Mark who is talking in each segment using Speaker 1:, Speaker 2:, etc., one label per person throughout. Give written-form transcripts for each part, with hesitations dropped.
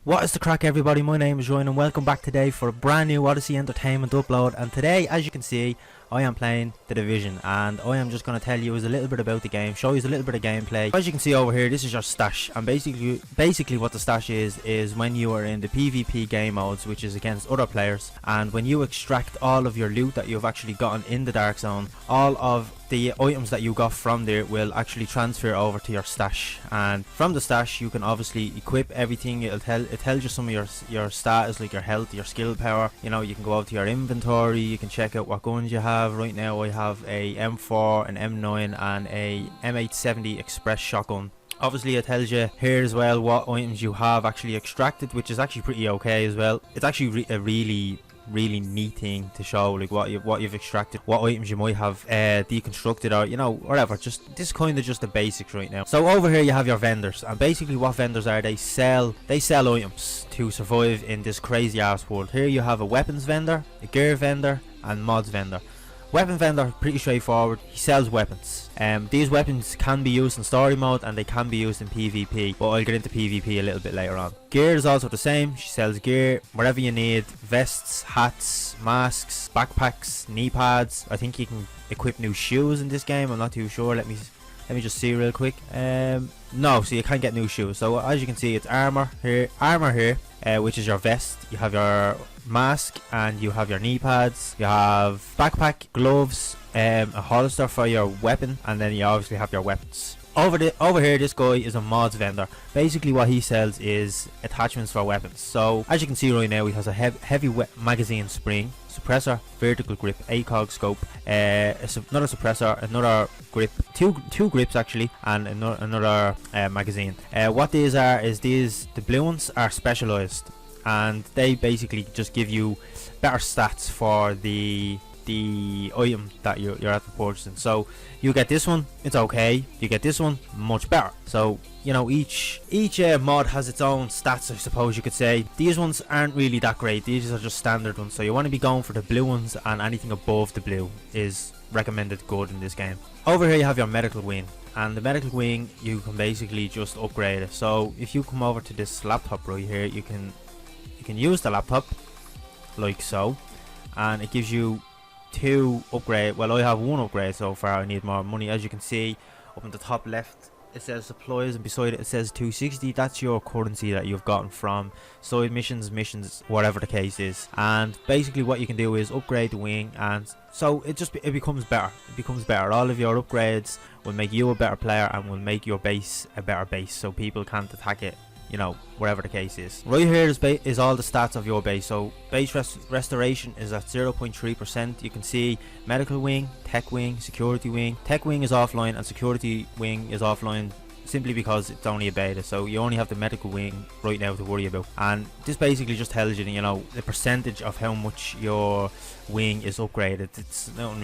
Speaker 1: What is the crack, everybody? My name is Ryan and welcome back today for a brand new Odyssey Entertainment upload. And today, as you can see, I am playing The Division, and I am just going to tell you a little bit about the game, show you a little bit of gameplay. As you can see over here, this is your stash, and basically what the stash is when you are in the PvP game modes, which is against other players, and when you extract all of your loot that you've actually gotten in the Dark Zone, all of the items that you got from there will actually transfer over to your stash, and from the stash you can obviously equip everything. It tells you some of your status, like your health, your skill power. You know, you can go out to your inventory, you can check out what guns you have. Right now I have a M4, an M9 and a M870 express shotgun. Obviously it tells you here as well what items you have actually extracted, which is actually pretty okay as well. It's actually a really neat thing to show, like what you've extracted, what items you might have deconstructed, or you know, whatever. Just this kind of just the basics right now. So over here you have your vendors, and basically what vendors are, they sell items to survive in this crazy ass world. Here you have a weapons vendor, a gear vendor and mods vendor. Weapon vendor, pretty straightforward. He sells weapons. These weapons can be used in story mode and they can be used in PvP, but I'll get into PvP a little bit later on. Gear is also the same. She sells gear, whatever you need: vests, hats, masks, backpacks, knee pads. I think you can equip new shoes in this game. I'm not too sure. Let me just see real quick. No, so you can't get new shoes. So as you can see, it's armor here, which is your vest. You have your mask and you have your knee pads. You have backpack, gloves, a holster for your weapon, and then you obviously have your weapons. Over here, this guy is a mods vendor. Basically what he sells is attachments for weapons. So as you can see right now, he has a heavy magazine spring, suppressor, vertical grip, ACOG scope, another suppressor, another grip, two grips actually, and another magazine. What these are is the blue ones are specialized, and they basically just give you better stats for the item that you're after purchasing. So you get this one, it's okay. You get this one, much better. So you know, each mod has its own stats, I suppose you could say. These ones aren't really that great. These are just standard ones. So you want to be going for the blue ones, and anything above the blue is recommended good in this game. Over here you have your medical wing, and the medical wing you can basically just upgrade it. So if you come over to this laptop right here, you can use the laptop like so, and it gives you two upgrade. Well, I have one upgrade so far. I need more money. As you can see up in the top left, it says supplies, and beside it says 260. That's your currency that you've gotten from side missions, whatever the case is. And basically what you can do is upgrade the wing, and so it becomes better. It becomes better. All of your upgrades will make you a better player and will make your base a better base, so people can't attack it, you know, whatever the case is. Right here is all the stats of your base. So base restoration is at 0.3%. You can see medical wing, tech wing, security wing. Tech wing is offline and security wing is offline simply because it's only a beta, so you only have the medical wing right now to worry about. And this basically just tells you, you know, the percentage of how much your wing is upgraded. It's nothing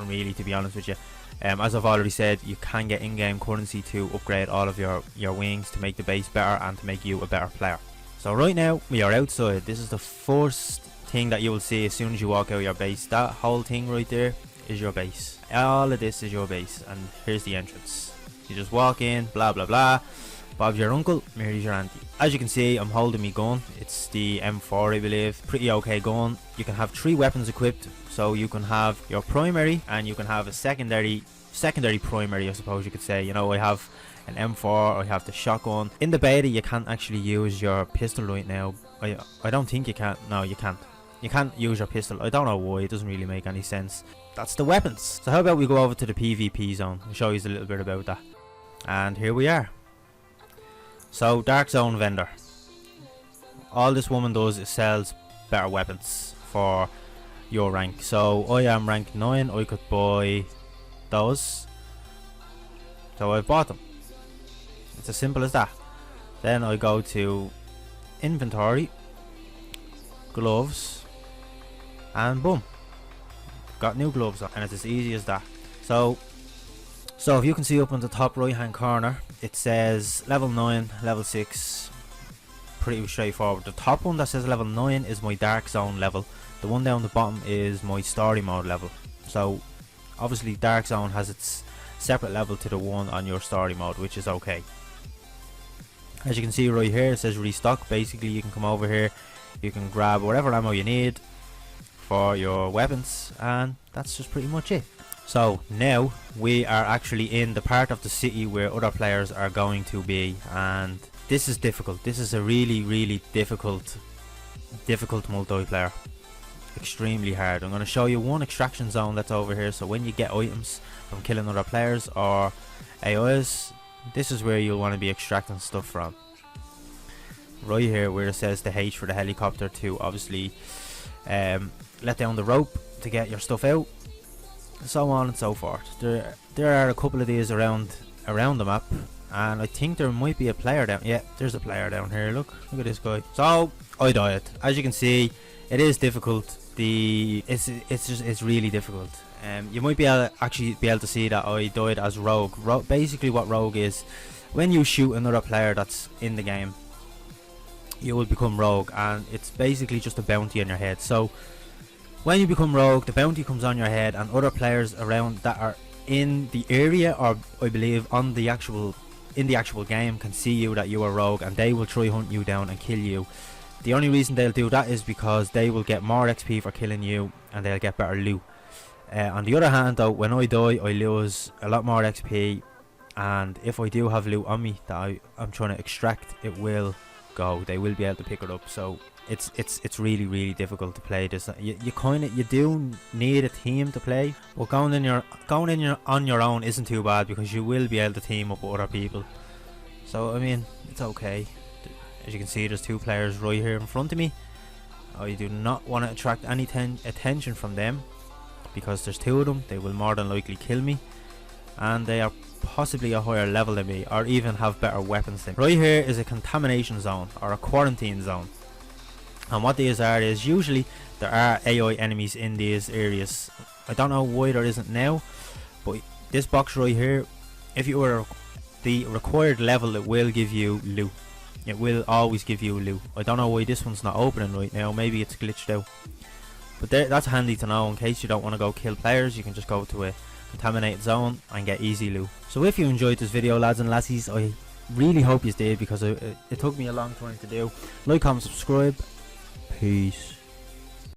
Speaker 1: really, to be honest with you. As I've already said, you can get in-game currency to upgrade all of your wings to make the base better and to make you a better player. So right now we are outside. This is the first thing that you will see as soon as you walk out of your base. That whole thing right there is your base. All of this is your base, and here's the entrance. You just walk in, blah blah blah. Bob's your uncle, Mary's your auntie. As you can see, I'm holding me gun. It's the M4, I believe. Pretty okay gun. You can have 3 weapons equipped, so you can have your primary and you can have a secondary primary, I suppose you could say. You know, I have an M4, I have the shotgun. In the beta you can't actually use your pistol right now. I don't think you can. No, you can't. You can't use your pistol. I don't know why. It doesn't really make any sense. That's the weapons. So how about we go over to the PvP zone and show you a little bit about that. And here we are. So Dark Zone vendor. All this woman does is sells better weapons for your rank. So I am rank 9. I could buy those, so I bought them. It's as simple as that. Then I go to inventory, gloves, and boom, got new gloves on, and it's as easy as that. So if you can see up on the top right hand corner, it says level 9, level 6. Pretty straightforward. The top one that says level 9 is my Dark Zone level. The one down the bottom is my story mode level. So obviously Dark Zone has its separate level to the one on your story mode, which is okay. As you can see right here, it says restock. Basically you can come over here, you can grab whatever ammo you need for your weapons, and that's just pretty much it. So now we are actually in the part of the city where other players are going to be, and this is difficult. This is a really difficult multiplayer. Extremely hard. I'm going to show you one extraction zone that's over here, so when you get items from killing other players or AIs, this is where you'll want to be extracting stuff from. Right here where it says the H for the helicopter to obviously let down the rope to get your stuff out, so on and so forth. There are a couple of these around the map, and I think there might be a player down. Yeah, there's a player down here. Look at this guy. So I died. As you can see, it is difficult. It's really difficult. You might be able to see that I died as rogue. Basically what rogue is, when you shoot another player that's in the game, you will become rogue, and it's basically just a bounty on your head. So when you become rogue, the bounty comes on your head, and other players around that are in the area, or I believe in the actual game, can see you that you are rogue, and they will try hunt you down and kill you. The only reason they'll do that is because they will get more XP for killing you, and they'll get better loot. On the other hand though, when I die, I lose a lot more XP, and if I do have loot on me that I'm trying to extract, it will go. They will be able to pick it up. So it's really difficult to play this. You do need a team to play, but going on your own isn't too bad, because you will be able to team up with other people. So I mean, it's okay. As you can see, there's two players right here in front of me. I do not want to attract any attention from them, because there's two of them. They will more than likely kill me, and they are possibly a higher level than me, or even have better weapons than me. Right here is a contamination zone, or a quarantine zone, and what these are is, usually there are AI enemies in these areas. I don't know why there isn't now, but this box right here, if you are the required level, it will give you loot. It will always give you loot. I don't know why this one's not opening right now. Maybe it's glitched out, but that's handy to know in case you don't want to go kill players. You can just go to a contaminated zone and get easy loot. So if you enjoyed this video, lads and lassies, I really hope you did, because it took me a long time to do. Like, comment, subscribe. Peace.